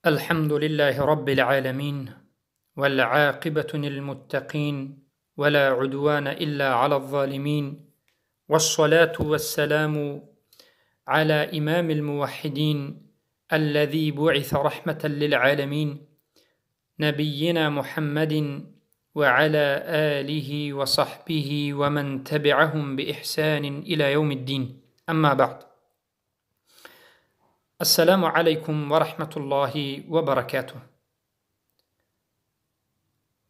الحمد لله رب العالمين، والعاقبة للمتقين، ولا عدوان إلا على الظالمين، والصلاة والسلام على إمام الموحدين الذي بعث رحمة للعالمين، نبينا محمد وعلى آله وصحبه ومن تبعهم بإحسان إلى يوم الدين. أما بعد، السلام عليكم ورحمة الله وبركاته.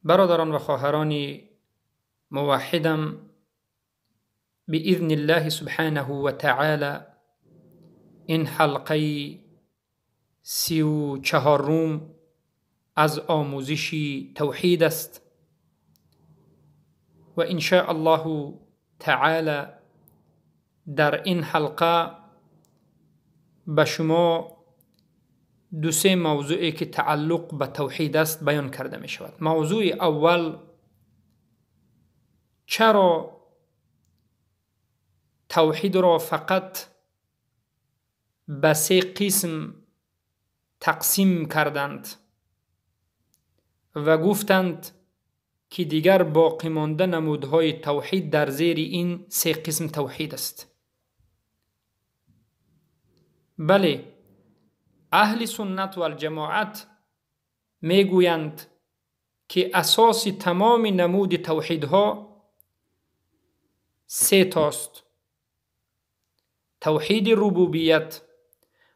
برادران و خواهران موحدم، بإذن الله سبحانه و تعالی این حلقه 34 از آموزشی توحید است و ان شاء الله تعالی در این حلقه به شما دو سه موضوعی که تعلق به توحید است بیان کرده می شود. موضوع اول، چرا توحید را فقط به سه قسم تقسیم کردند و گفتند که دیگر باقی مانده نمودهای توحید در زیر این سه قسم توحید است. بله، اهل سنت و الجماعت میگویند که اساس تمام نمود توحیدها سه تاست: توحید ربوبیت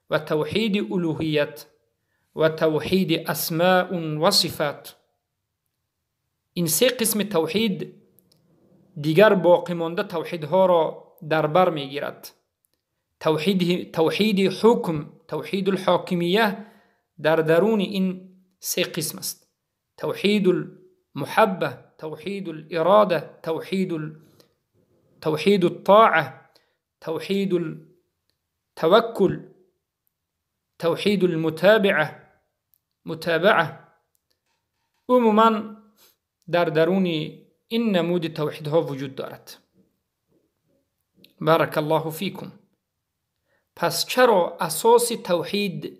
و توحید الوهیت و توحید اسماء و صفات. این سه قسم توحید دیگر باقی مانده توحیدها را در بر میگیرد. توحید حکم، توحید الحاکمیه در درون این سه قسم است: توحید المحبه، توحید الاراده، توحید الطاعه، توحید التوکل، توحید المتابعه. عموما در درون این نمود توحیدها وجود دارد. بارک الله فیکم. پس چرا اساس توحید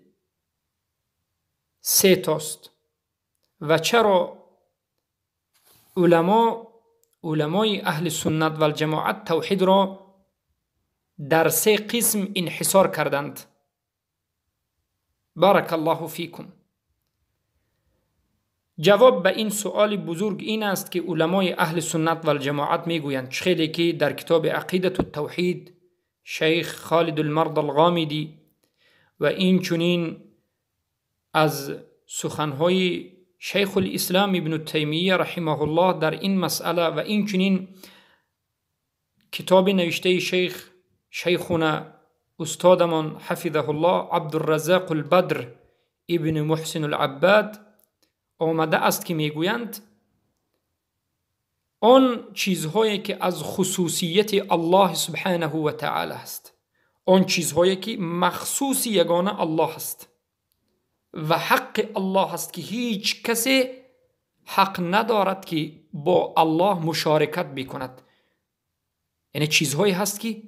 سه تاست و چرا علمای اهل سنت و الجماعت توحید را در سه قسم انحصار کردند؟ بارک الله فیکم. جواب به این سؤال بزرگ این است که علمای اهل سنت و الجماعت میگویند، خیلی که در کتاب عقیدة التوحید شیخ خالد المرض الغامدی و این چنین از سخنهای شیخ الاسلام ابن تیمیه رحمه الله در این مسئله و این چنین کتاب نوشته شیخنا استادمان حفظه الله عبدالرزاق البدر ابن محسن العباد آمده است که میگویند آن چیزهایی که از خصوصیت الله سبحانه و تعالی است، آن چیزهایی که مخصوص یگانه الله است و حق الله است که هیچ کسی حق ندارد که با الله مشارکت بکند. یعنی چیزهایی هست که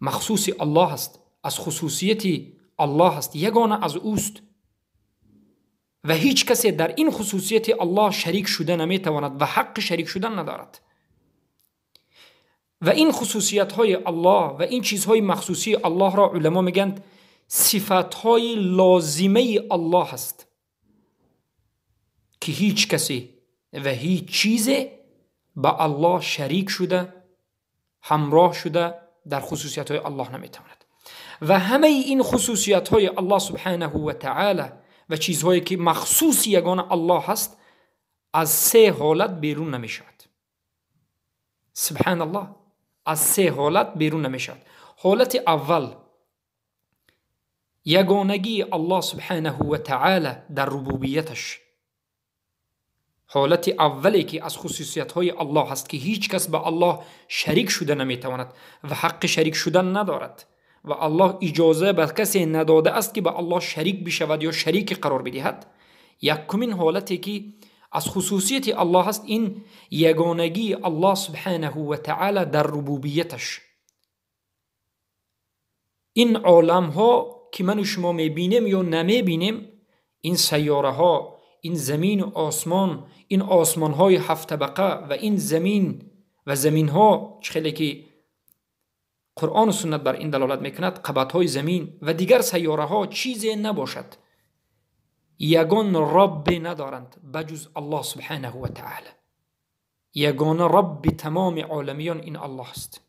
مخصوص الله است، از خصوصیت الله است، یگانه از اوست و هیچ کسی در این خصوصیت الله شریک شده نمیتواند و حق شریک شدن ندارد. و این خصوصیت های الله و این چیزهای مخصوصی الله را علما میگند صفاتهای لازمه الله هست که هیچ کسی و هیچ چیزی با الله شریک شده، همراه شده در خصوصیت های الله نمیتواند. و همه این خصوصیت های الله سبحانه و تعالی و چیزهایی که مخصوص یگانه الله هست از سه حالت بیرون نمی شود. سبحان الله، از سه حالت بیرون نمی شود. حالت اول، یگانگی الله سبحانه و تعالی در ربوبیتش. حالت اولی که از خصوصیت های الله هست که هیچ کس به الله شریک شده نمی تواند و حق شریک شدن ندارد و الله اجازه به کسی نداده است که به الله شریک بشود یا شریک قرار بدهد. یکمین حالتی که از خصوصیت الله هست این یگانگی الله سبحانه و تعالی در ربوبیتش. این عالم ها که من و شما میبینیم یا نمیبینیم این سیاره ها، این زمین و آسمان، این آسمان های 7 طبقه و این زمین و زمین ها، خیلی که قرآن و سنت بر این دلالت میکند، قبط های زمین و دیگر سیاره ها چیزی نباشد، یگان رب ندارند بجز الله سبحانه و تعالی. یگان رب تمام عالمیان این الله است.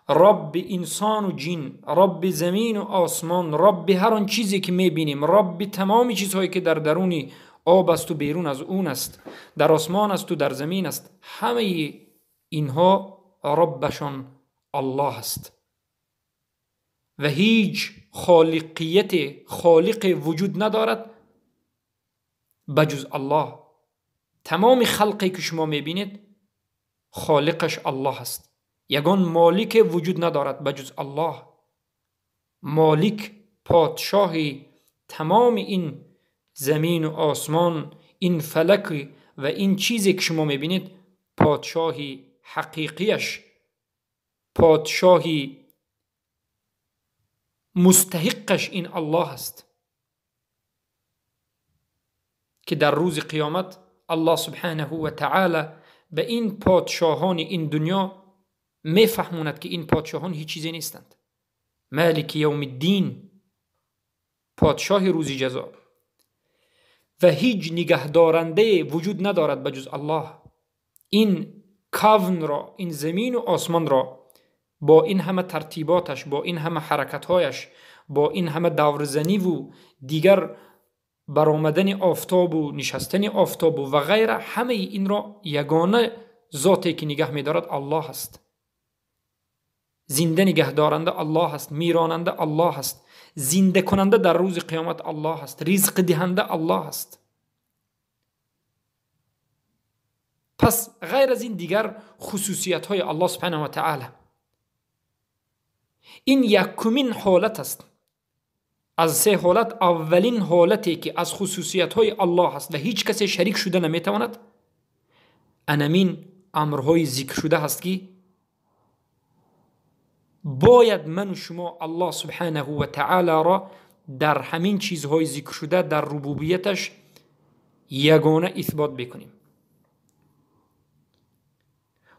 رب انسان و جن، رب زمین و آسمان، رب هر آن چیزی که میبینیم، رب تمام چیزهایی که در درون آب است و بیرون از اون است، در آسمان است و در زمین است، همه اینها ربشان الله است و هیچ خالق وجود ندارد بجز الله. تمام خلقی که شما میبینید خالقش الله است. یگان مالک وجود ندارد بجز الله. مالک، پادشاه تمام این زمین و آسمان، این فلک و این چیزی که شما میبینید، پادشاه حقیقیش، پادشاه مستحقش این الله است که در روز قیامت الله سبحانه و تعالی به این پادشاهان این دنیا میفهموند که این پادشاهان هیچ چیزی نیستند. مالک یوم الدین، پادشاه روز جزا، و هیچ نگهدارنده وجود ندارد بجز الله. این کون را، این زمین و آسمان را با این همه ترتیباتش، با این همه حرکتهایش، با این همه دورزنی و دیگر برآمدن آفتاب و نشستن آفتاب و غیره، همه این را یگانه ذاتی که نگه می‌دارد الله است. زنده نگه دارنده الله است، میراننده الله است، زنده کننده در روز قیامت الله است، رزق دهنده الله است. پس غیر از این دیگر خصوصیت های الله سبحانه و تعالی. این یکمین حالت است از 3 حالت. اولین حالتی که از خصوصیت های الله است و هیچ کسی شریک شده نمیتواند، انمین امرهای ذکر شده هست که باید من و شما الله سبحانه و تعالی را در همین چیزهای ذکر شده در ربوبیتش یگانه اثبات بکنیم.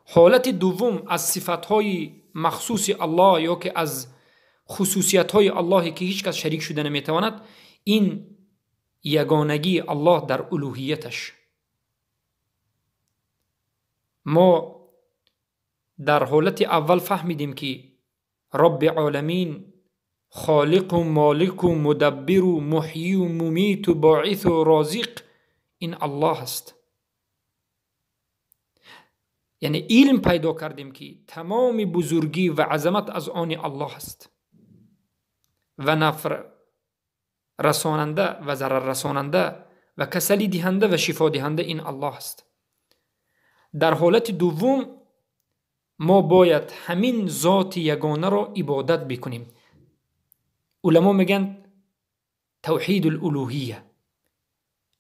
حالت دوم از صفاتهای مخصوص الله یا که از خصوصیتهای الله که هیچ کس شریک شده نمیتواند، این یگانگی الله در الوهیتش. ما در حالت اول فهمیدیم که رب عالمین خالق و مالک و مدبر و محیی و ممیت و باعث و رازق این الله است. یعنی علم پیدا کردیم که تمام بزرگی و عظمت از آن الله است و نفع رساننده و ضرر رساننده و کسلی دهنده و شفا دهنده این الله است. در حالت دوم ما باید همین ذات یگانه را عبادت بکنیم. علما میگن توحید الالوهیه.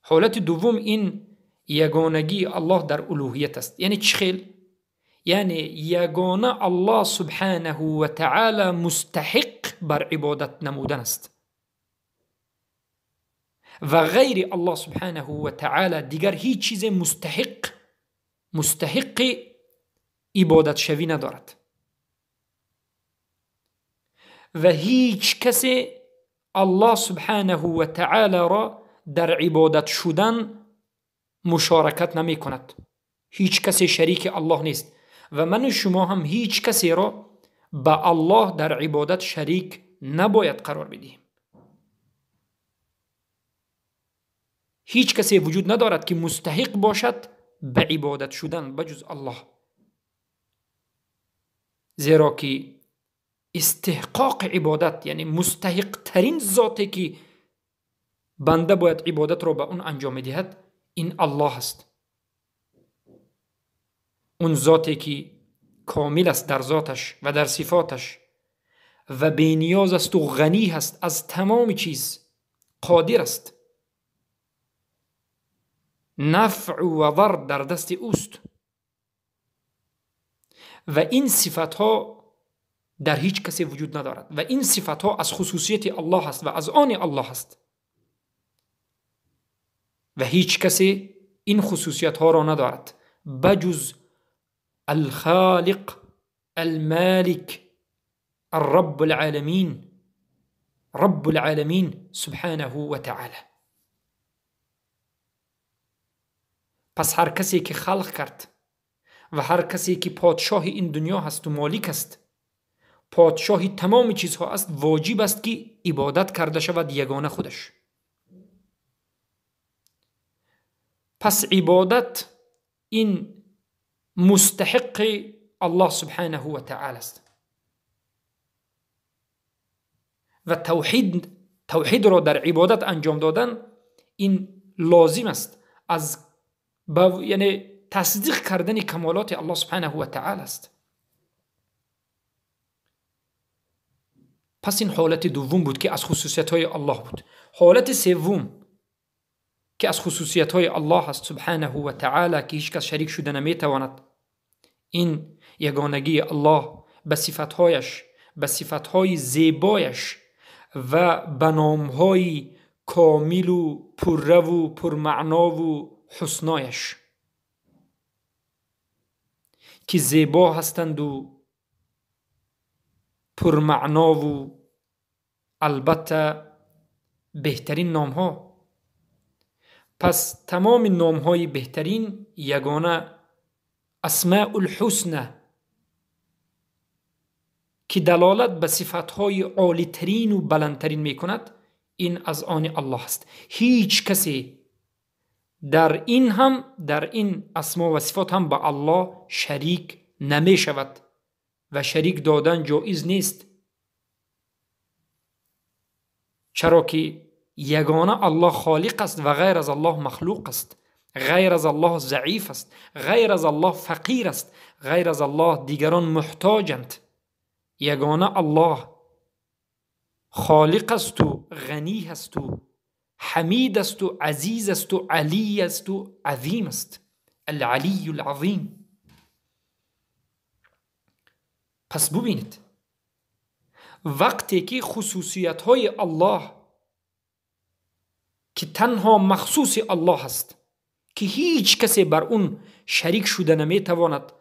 حالت دوم این یگانگی الله در الوهیت است. یعنی چه خیل؟ یعنی یگانه الله سبحانه و تعالی مستحق بر عبادت نمودن است و غیر الله سبحانه و تعالی دیگر هیچ چیز مستحق عبادت شوی ندارد و هیچ کسی الله سبحانه و تعالی را در عبادت شدن مشارکت نمی کند. هیچ کسی شریک الله نیست و من و شما هم هیچ کسی را با الله در عبادت شریک نباید قرار بدهیم. هیچ کسی وجود ندارد که مستحق باشد به عبادت شدن بجز الله، زیرا که استحقاق عبادت، یعنی مستحق ترین ذاتی که بنده باید عبادت را به اون انجام دهد، این الله است. اون ذاتی که کامل است در ذاتش و در صفاتش و بی نیاز است و غنی است از تمام چیز، قادر است، نفع و ضر در دست اوست و این صفات ها در هیچ کسی وجود ندارد و این صفات ها از خصوصیت الله است و از آن الله است. و هیچ کسی این خصوصیت ها را ندارد بجز الخالق المالک الرب العالمین، رب العالمین سبحانه و تعالی. پس هر کسی که خلق کرد و هر کسی که پادشاه این دنیا هست و مالک است، پادشاهی تمام چیزها است، واجب است که عبادت کرده شود یگانه خودش. پس عبادت این مستحق الله سبحانه و تعالی است و توحید را در عبادت انجام دادن این لازم است، یعنی تصدیق کردن کمالات الله سبحانه و تعالی است. پس این حالت دوم بود که از خصوصیت های الله بود. حالت سوم که از خصوصیت های الله است سبحانه و تعالی که هیچ کس شریک شده نمیتواند، این یگانگی الله به صفتهایش، به صفتهای زیبایش و به نامهای کامل و پررو و پرمعنا و حسنایش که زیبا هستند و پرمعنا و البته بهترین نام ها. پس تمام نام های بهترین یگانه اسماء الحسنى که دلالت به صفتهای عالی ترین و بلندترین می کند، این از آن الله است. هیچ کسی در این اسما و صفات هم با الله شریک نمی شود و شریک دادن جایز نیست، چرا که یگانه الله خالق است و غیر از الله مخلوق است، غیر از الله ضعیف است، غیر از الله فقیر است، غیر از الله دیگران محتاجند. یگانه الله خالق است و غنی است و حمید است و عزیز است و علی است و عظیم است، العلی العظیم. پس ببینید وقتی که خصوصیت های الله که تنها مخصوص الله است، که هیچ کسی بر اون شریک شده نمیتواند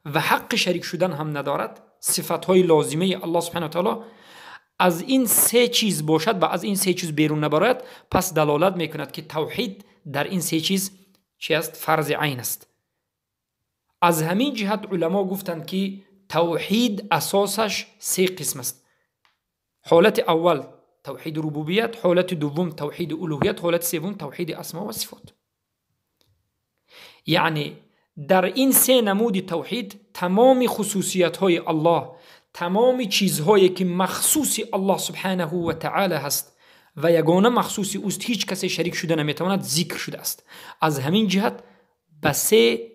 و حق شریک شدن هم ندارد، صفات های لازمه الله سبحانه و تعالی از این سه چیز باشد و از این سه چیز بیرون نبراید، پس دلالت میکند که توحید در این سه چیز چی است؟ فرض عین است. از همین جهت علما گفتند که توحید اساسش سه قسم است. حالت اول توحید ربوبیت، حالت دوم توحید الوهیت، حالت سوم توحید اسما و صفات. یعنی در این سه نمود توحید تمام خصوصیت های الله، تمام چیزهایی که مخصوص الله سبحانه و تعالی هست و یگانه مخصوص اوست، هیچ کسی شریک شده نمیتواند، ذکر شده است. از همین جهت به سه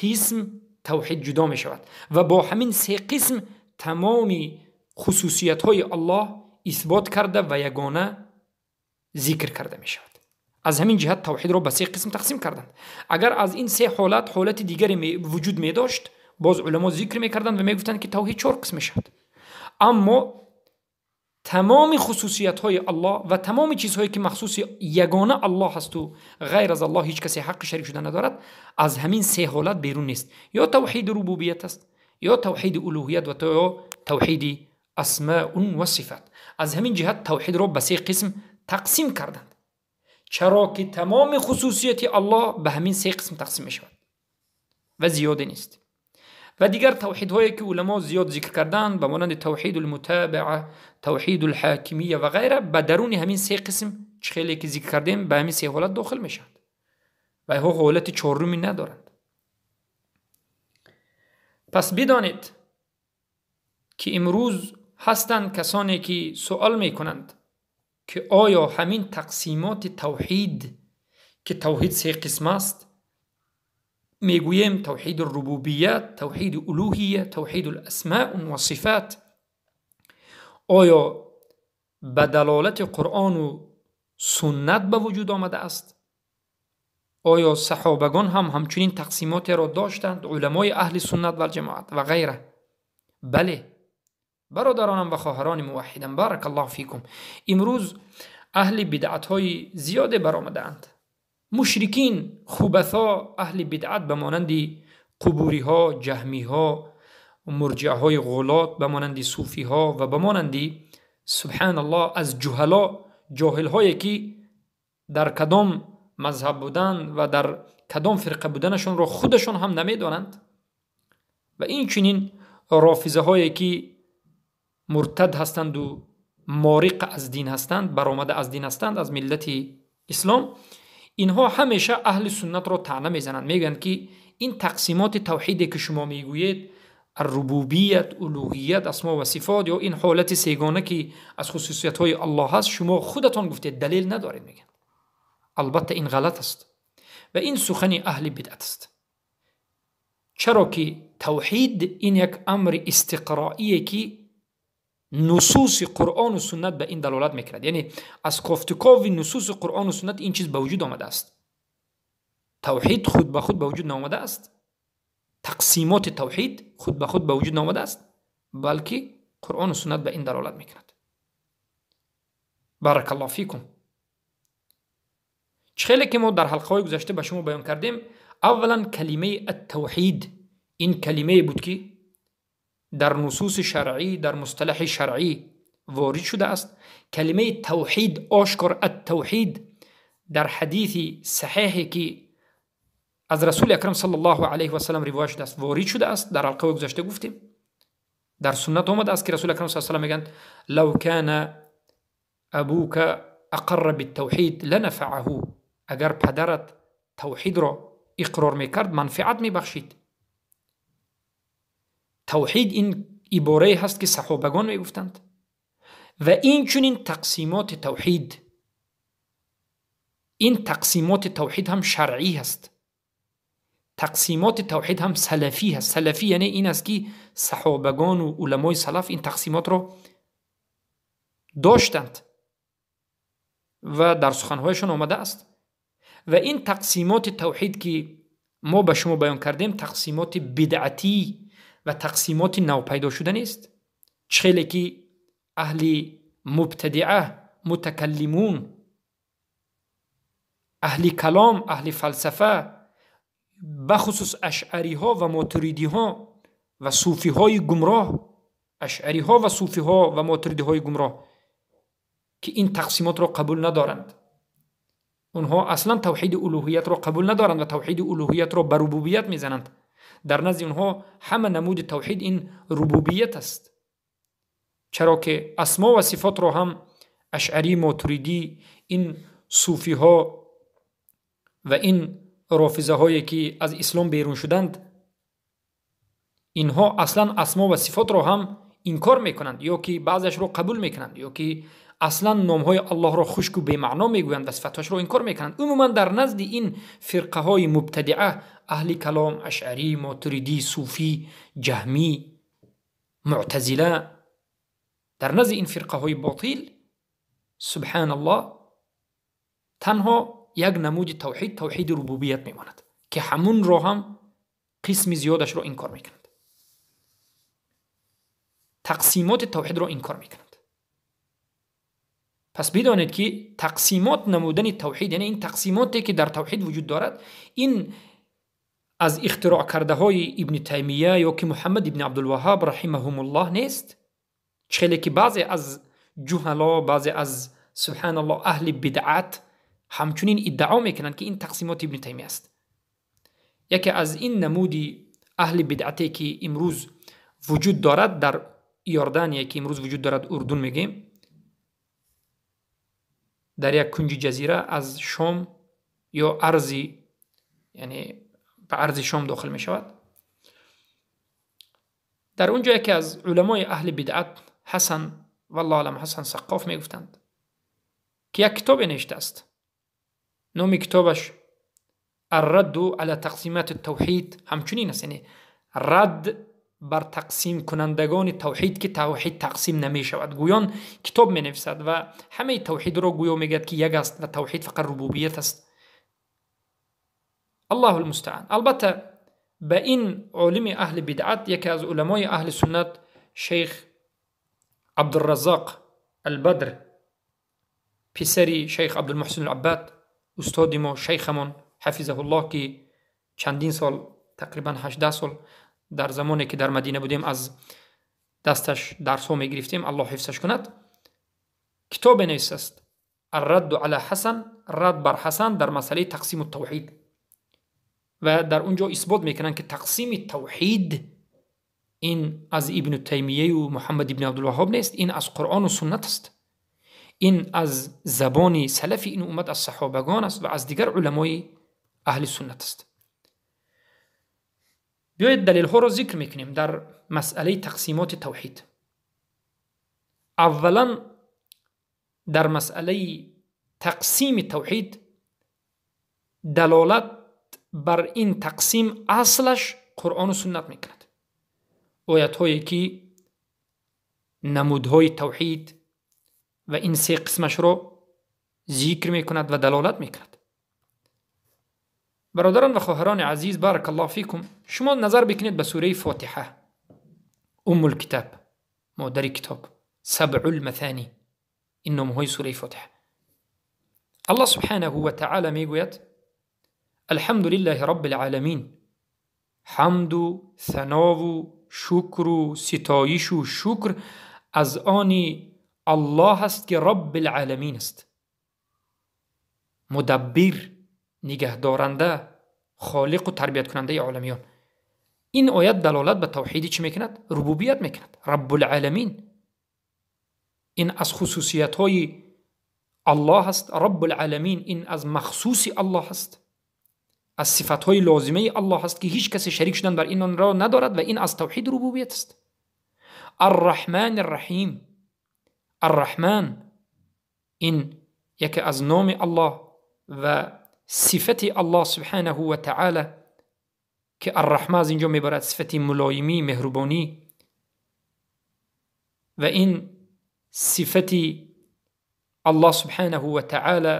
قسم توحید جدا می شود و با همین سه قسم تمام خصوصیت های الله اثبات کرده و یگانه ذکر کرده می شود. از همین جهت توحید را به سه قسم تقسیم کردند. اگر از این سه حالت دیگری وجود می داشت، باز علما ذکر می کردند و می گفتند که توحید 4 قسم شد. اما تمام خصوصیت های الله و تمام چیزهایی که مخصوص یگانه الله هست و غیر از الله هیچ کسی حق شریک شدن ندارد، از همین سه حالت بیرون نیست. یا توحید ربوبیت است، یا توحید الوهیت و یا توحید اسماء و صفات. از همین جهت توحید را به سه قسم تقسیم کردند، چرا که تمام خصوصیت الله به همین سه قسم تقسیم می شود و زیاده نیست. و دیگر توحیدهایی که علما زیاد ذکر کردند به مانند توحید المتابعه، توحید الحاکمیه و غیره، به درون همین سه قسم خیلی که ذکر کردیم به همین سه حالت داخل میشند و ها حالت چهارمی ندارند. پس بدانید که امروز هستند کسانی که سوال میکنند که آیا همین تقسیمات توحید که توحید سه قسم است، میگوییم توحید الربوبیت، توحید الوهیه، توحید الاسماء و صفات، آیا به دلالت قرآن و سنت به وجود آمده است؟ آیا صحابگان هم همچنین تقسیمات را داشتند، علمای اهل سنت و جماعت و غیره؟ بله برادرانم و خواهران موحدم، بارک الله فیکم، امروز اهل بدعت های زیاده برآمدند مشرکین خوبثا اهل بدعت به مانند قبوری ها، جهمی ها، مرجع های غلات، به مانند صوفی ها و به مانند سبحان الله از جاهل هایی که در کدام مذهب بودن و در کدام فرقه بودنشون رو خودشون هم نمیدانند و این چنین رافضه هایی که مرتد هستند و مارق از دین هستند، برآمده از دین هستند، از ملت اسلام، اینها همیشه اهل سنت رو طعنه میزنند. میگن که این تقسیمات توحیدی که شما میگویید، ربوبیت، الوهیت، اسما و صفات، یا این حالت سیگانه که از خصوصیت های الله هست، شما خودتان گفتید، دلیل ندارید. میگن البته این غلط است و این سخن اهل بدعت است. چرا که توحید این یک امر استقرائیه که نصوص قرآن و سنت به این دلالت میکند. یعنی از کافتکاو نصوص قرآن و سنت این چیز به وجود آمده است. توحید خود به خود به وجود نآمده است. تقسیمات توحید خود به خود به وجود نآمده است، بلکه قرآن و سنت به این دلالت میکند. بارک الله فیکم. خیلی که ما در حلقه های گذشته به شما بیان کردیم، اولا کلمه التوحید این کلمه بود که در نصوص شرعی، در مصطلح شرعی وارد شده است. کلمه توحید آشکار، التوحید، در حدیث صحیحی که از رسول اکرم صلی الله علیه و سلم روایت شده است وارد شده است. در حلقه گذشته گفتیم، در سنت آمده است که رسول اکرم صلی الله علیه و سلم میگن لو کان ابوک اقر بالتوحید لنفعه، اگر پدرت توحید را اقرار میکرد منفعت میبخشید. توحید این عباره هست که صحابگان میگفتند و این چنین تقسیمات توحید، این تقسیمات توحید هم شرعی هست، تقسیمات توحید هم سلفی هست. سلفی یعنی این است که صحابگان و علمای سلف این تقسیمات را داشتند و در سخنهایشان آمده است. و این تقسیمات توحید که ما به شما بیان کردیم تقسیمات بدعتی و تقسیمات نوپیدا شده نیست. خیلی که اهل مبتدعه، متکلمون، اهل کلام، اهل فلسفه، بخصوص اشعری ها و ماتریدی ها و صوفی های گمراه، اشعری ها و صوفی ها و ماتریدی های گمراه که این تقسیمات را قبول ندارند. اونها اصلا توحید الوهیت را قبول ندارند و توحید الوهیت را به ربوبیت میزنند. در نزد اونها همه نمود توحید این ربوبیت است، چرا که اسما و صفات را هم اشعری، ماتریدی، این صوفی ها و این رافضه هایی که از اسلام بیرون شدند، اینها اصلا اسما و صفات را هم انکار میکنند، یا که بعضش را قبول میکنند، یا که اصلا نامهای الله را خشک و بی‌معنا میگویند و صفاتش را انکار میکنند. عموما در نزد این فرقه های مبتدعه، اهل کلام، اشعری، ماتریدی، صوفی، جهمی، معتزله، در نزد این فرقه های باطل سبحان الله تنها یک نمود توحید، توحید ربوبیت میماند که همون را هم قسم زیادش را انکار میکنند. تقسیمات توحید را انکار میکنند. پس بدانید که تقسیمات نمودن توحید، یعنی این تقسیماتی که در توحید وجود دارد، این از اختراع کرده های ابن تیمیه یا که محمد ابن عبدالوهاب رحمهم الله نیست. خیلی که بعضی از جهلا، بعضی از سبحان الله اهل بدعت همچنین ادعا میکنند که این تقسیمات ابن تیمیه است. یکی از این نمودی اهل بدعتی که امروز وجود دارد در یاردانیه، که امروز وجود دارد اردن میگیم، در یک کنج جزیره از شام یا ارضی، یعنی به ارض شام داخل می شود. در اونجا یکی از علمای اهل بدعت، حسن والله علم حسن سقاف می گفتند که یک کتاب نوشته است، نام کتابش الرد على تقسیمات التوحید همچنین است، یعنی رد بر تقسیم کنندگان توحید که توحید تقسیم نمی شود. گویان کتاب می نویسد و همه توحید را گویا میگد که یک است و توحید فقط ربوبیت است. الله المستعان. البته به این علم اهل بدعت یکی از علمای اهل سنت شیخ عبدالرزاق البدر، پسری شیخ عبدالمحسن العباد استاد ما شیخمان حفظه الله که چندین سال تقریبا 18 سال در زمانی که در مدینه بودیم از دستش درس ها می گرفتیم، الله حفظش کند، کتاب نوشته است الرد علی حسن، رد بر حسن در مسئله تقسیم التوحید، و در اونجا اثبات میکنن که تقسیم توحید این از ابن تیمیه و محمد ابن عبدالوهاب نیست، این از قرآن و سنت است، این از زبان سلف این امت از صحابگان است و از دیگر علمای اهل سنت است. بیایید دلیل ها را ذکر میکنیم در مسئله تقسیمات توحید. اولا در مسئله تقسیم توحید دلالت بر این تقسیم اصلش قرآن و سنت میکند. آیت هایی که نمودهای توحید و این سه قسمش را ذکر میکند و دلالت میکند. برادران و خواهران عزیز، بارک الله فیکم، شما نظر بکنید به سوره فاتحه، ام الکتاب، مادر کتاب، سبع المثانی، این نامهای سوره فاتحه. الله سبحانه و تعالی میگوید الحمد لله رب العالمین، حمد و ثنا و شکر و ستایش و شکر از آن الله است که رب العالمین است، مدبر، نگهدارنده، خالق و تربیت کننده عالمیان. این آیت دلالت به توحیدی چی میکند؟ ربوبیت میکند. رب العالمین این از خصوصیت های الله است. رب العالمین این از مخصوص الله است، از صفات های لازمه الله است که هیچ کسی شریک شدن بر این را ندارد و این از توحید ربوبیت است. الرحمن الرحیم، الرحمن این یکی از نام الله و صفت الله سبحانه و تعالی که الرحمن از اینجا میبرد صفت ملایمی، مهربانی، و این صفت الله سبحانه و تعالی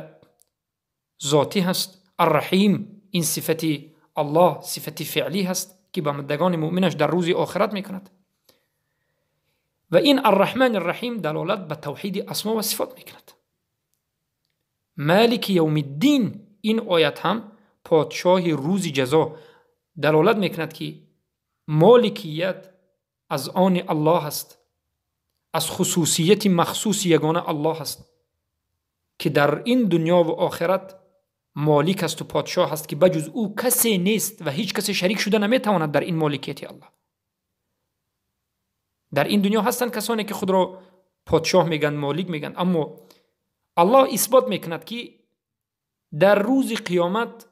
ذاتی هست. الرحیم این صفت الله صفت فعلی هست که با بندگان مؤمنش در روز آخرت میکند. و این الرحمن الرحیم دلالت به توحید اسما و صفات میکند. مالک یوم الدین این آیت هم پادشاه روز جزا دلالت میکند که مالکیت از آن الله است، از خصوصیت مخصوص یگانه الله است که در این دنیا و آخرت مالک است و پادشاه است که بجز او کسی نیست و هیچ کسی شریک شده نمیتواند در این مالکیت الله. در این دنیا هستن کسانی که خود را پادشاه میگن، مالک میگن، اما الله اثبات میکند که در روز قیامت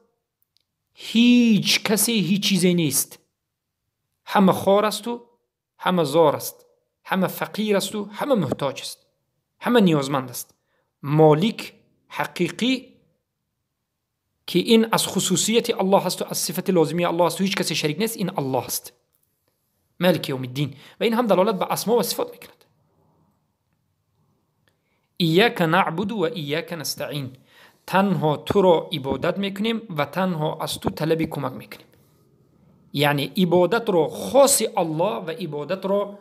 هیچ کسی هیچ چیزی نیست، همه خوار است و همه زار است، همه فقیر است و همه محتاج است، همه نیازمند است. مالک حقیقی که این از خصوصیت الله است و از صفت لازمی الله است و هیچ کسی شریک نیست، این الله است، مالک یوم الدین. و این هم دلالت به اسما و صفات میکند. ایاک نعبد و ایاک نستعین، تنها تو را عبادت میکنیم و تنها از تو طلب کمک میکنیم. یعنی عبادت را خاص الله و عبادت را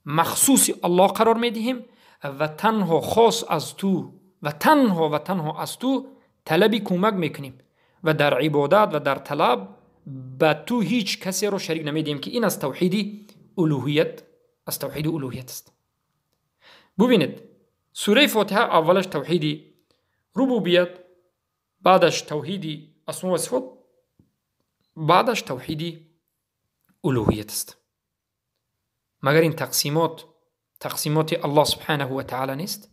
مخصوص الله قرار میدهیم و تنها خاص از تو و تنها از تو طلب کمک میکنیم و در عبادت و در طلب به تو هیچ کسی را شریک نمیدیم که این از توحید الوهیت است. ببینید سوره فاتحه اولش توحید ربوبیت، بعدش توحید اسما و صفات، بعدش توحید الوهیت است. مگر این تقسیمات الله سبحانه و تعالی نیست؟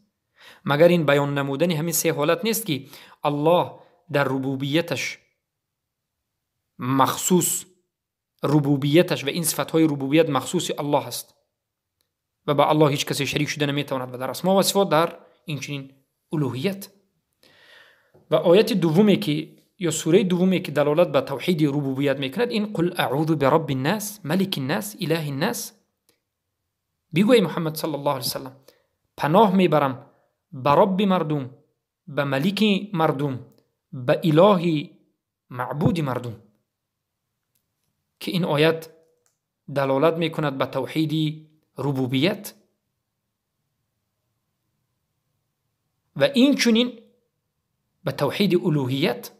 مگر این بیان نمودن همین سه حالت نیست که الله در ربوبیتش مخصوص ربوبیتش و این صفتهای ربوبیت مخصوص الله است و با الله هیچ کسی شریک شده نمیتواند، و در اسما و صفات در این چنین الوهیت. و آیت دومی که یا سوره دومی که دلالت به توحید ربوبیت میکند این قل اعوذ برب الناس ملک الناس اله الناس. بگوی محمد صلی الله علیه وسلم پناه میبرم به رب مردم، به ملک مردم، به اله معبود مردم، که این آیت دلالت میکند به توحید ربوبیت. و این چنین به توحید الوهیت،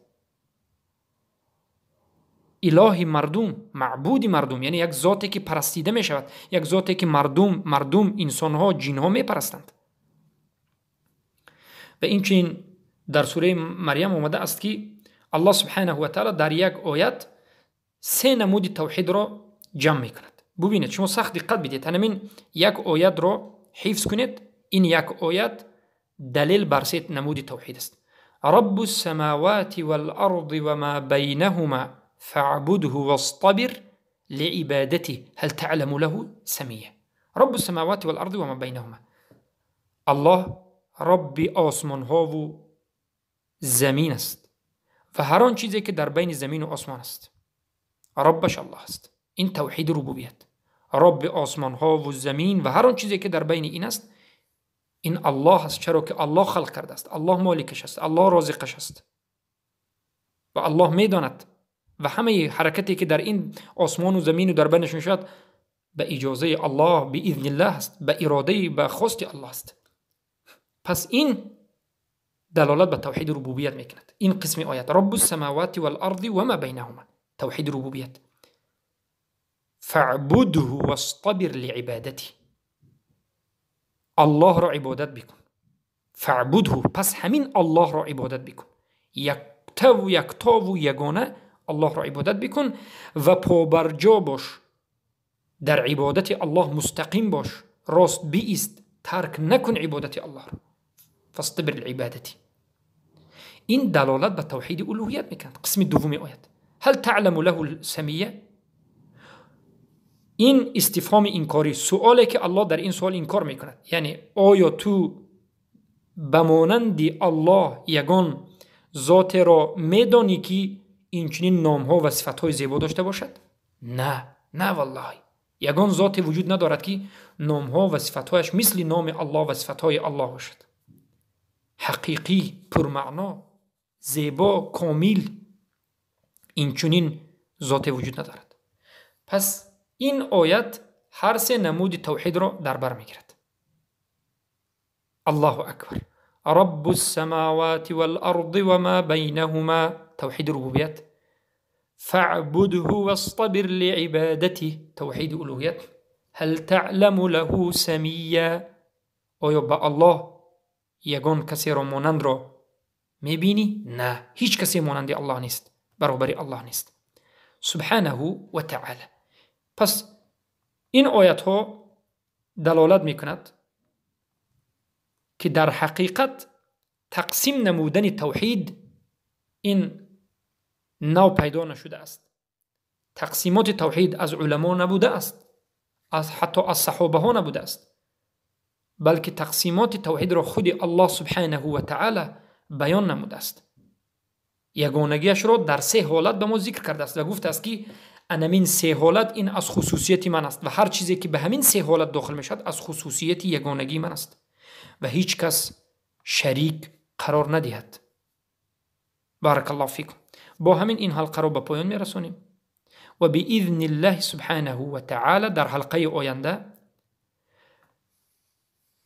اله مردم، معبود مردم، یعنی یک ذاتی که پرستیده می شود، یک ذاتی که مردم انسانها جنها می پرستند. و اینچنین در سوره مریم آمده است که الله سبحانه و تعالی در یک آیت 3 نمود توحید را جمع می کند. ببینید، شما سخت دقت بدید، همین یک آیت را حفظ کنید. این یک آیت دلیل بر 3 نمود توحید است. رب السماوات والارض وما بینهما فاعبده واصطبر لعبادته هل تعلم له سمیه. رب السماوات والارض وما بینهما، الله رب آسمان ها و زمین است و هر آن چیزی که در بین زمین و آسمان است. ربش الله است. این توحید ربوبیت. رب آسمان ها و زمین و هر آن چیزی که در بین این است، این الله است، چرا که الله خلق کرده است، الله مالکش است، الله رازقش است و الله میداند و همه حرکتی که در این آسمان و زمین و در بینش میشود به اجازه الله، به اذن الله است، به اراده، به خواست الله است. پس این دلالت به توحید ربوبیت میکند. این قسم آیت رب السماوات والارض وما بینهما، توحید ربوبیت. فاعبده واصطبر لعبادته، الله را عبادت بکن. فاعبده، پس همین الله را عبادت بکن، یکتا و یگانه الله را عبادت بکن و پابرجا باش در عبادت الله، مستقیم باش، راست بیست، ترک نکن عبادت الله را. فاصطبر لعبادته، این دلالت به توحید الوهیت میکند. قسم دوم آیت هل تعلم له سمیه، این استفهام انکاری، سوالی که الله در این سوال انکار میکند، یعنی آیا تو بمانند الله یگان ذات را میدانی که اینچنین نامها و صفتهای زیبا داشته باشد؟ نه والله، یگان ذاتی وجود ندارد که نامها و صفتهایش مثل نام الله و صفتهای الله باشد. حقیقی، پرمعنا، زیبا، کامل، اینچنین ذاتی وجود ندارد. پس این آیت هر 3 نمود توحید را در بر میگیرد. الله اکبر. رب السماوات والارض وما بینهما، توحید ربوبیت. فاعبده واصطبر لعبادته، توحید الوهیت. هل تعلم له سمیه، آیا با الله یگان کسی را مانند را میبینی؟ نه، هیچ کسی مانند الله نیست، برابر الله نیست سبحانه و تعالی. پس این آیت ها دلالت میکند که در حقیقت تقسیم نمودن توحید این نو پیدا نشده است. تقسیمات توحید از علما نبوده است، حتی از صحابه ها نبوده است، بلکه تقسیمات توحید را خود الله سبحانه و تعالی بیان نموده است. یگانگیش را در 3 حالت به ما ذکر کرده است و گفته است که انمین 3 حالت این از خصوصیت من است و هر چیزی که به همین 3 حالت داخل می شد از خصوصیت یگانگی من است و هیچ کس شریک قرار ندهد. بارک الله فیکم. با همین این حلقه را به پایان می رسانیم و به اذن الله سبحانه و تعالی در حلقه آینده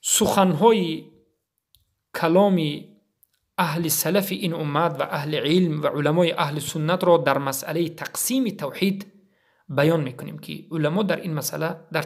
سخنهای کلام اهل سلف این امت و اهل علم و علمای اهل سنت را در مسئله تقسیم توحید بیان میکنیم که علما در این مسئله در